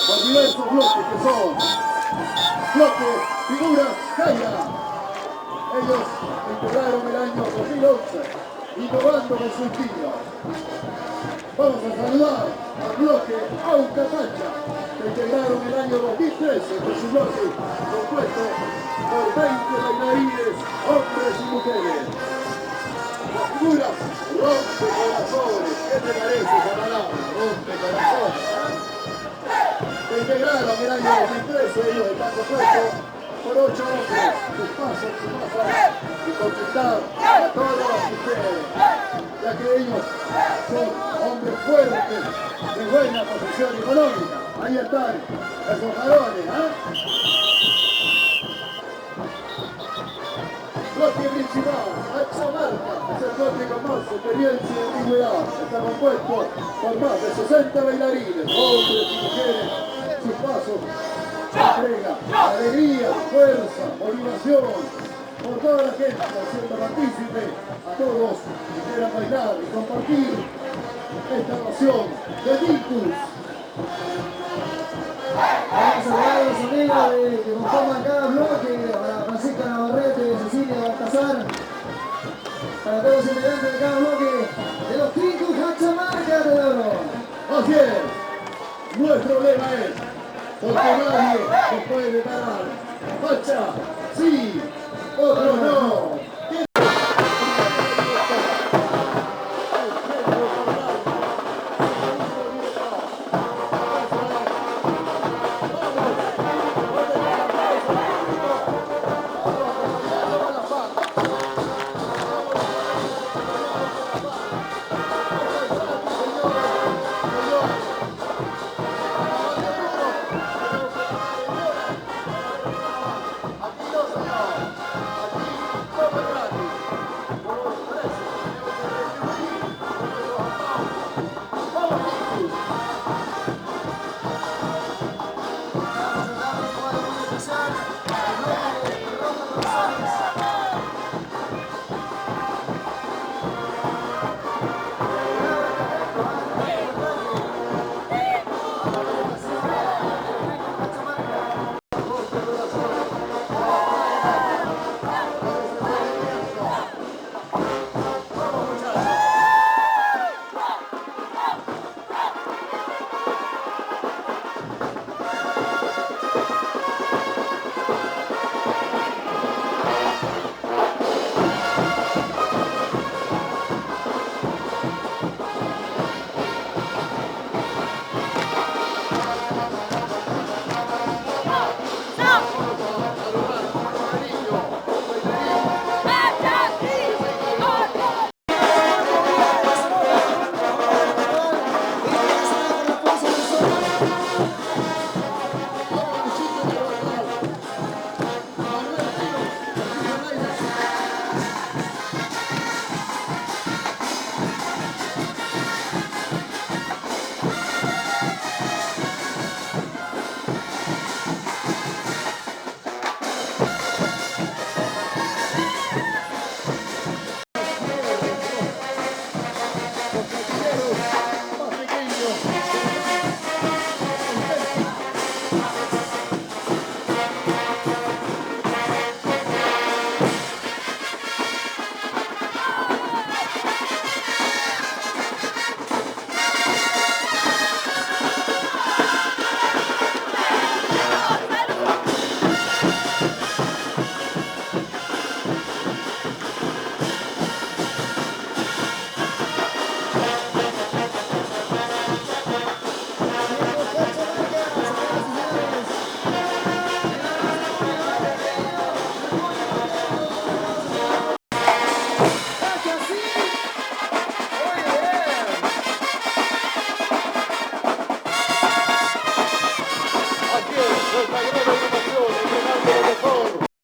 por diversos bloques que son bloques, figuras, Jaira. Ellos integraron el año 2011, innovando con su estilo. Vamos a saludar al bloque Aucatacha, que integraron el año 2013 con su bloque compuesto por 20 bailarines, hombres y mujeres. Las figuras rompe corazones. ¿Qué te parece esa palabra? Rompe corazones. Se integraron el año 2013, ellos están compuestos por 8 hombres, sus pasos y conquistar a todas las mujeres, ya que ellos son hombres fuertes, de buena posición económica. Ahí están esos varones, ¿eh? Bloque principal, Axamarca, es el bloque con más experiencia y antigüedad. Está compuesto por más de 60 bailarines, hombres y mujeres. Sus pasos entrega alegría, fuerza, motivación por toda la gente haciendo partícipe a todos que quieran bailar y compartir esta noción de Victus. Vamos a saludar a los amigos que conforman cada bloque, para Francisca Navarrete, Cecilia Baltazar, para todos los integrantes de cada bloque de los Victus Axamarca de Oro. Así es, nuestro lema es: porque nadie nos puede parar. Facha, sí, otro no.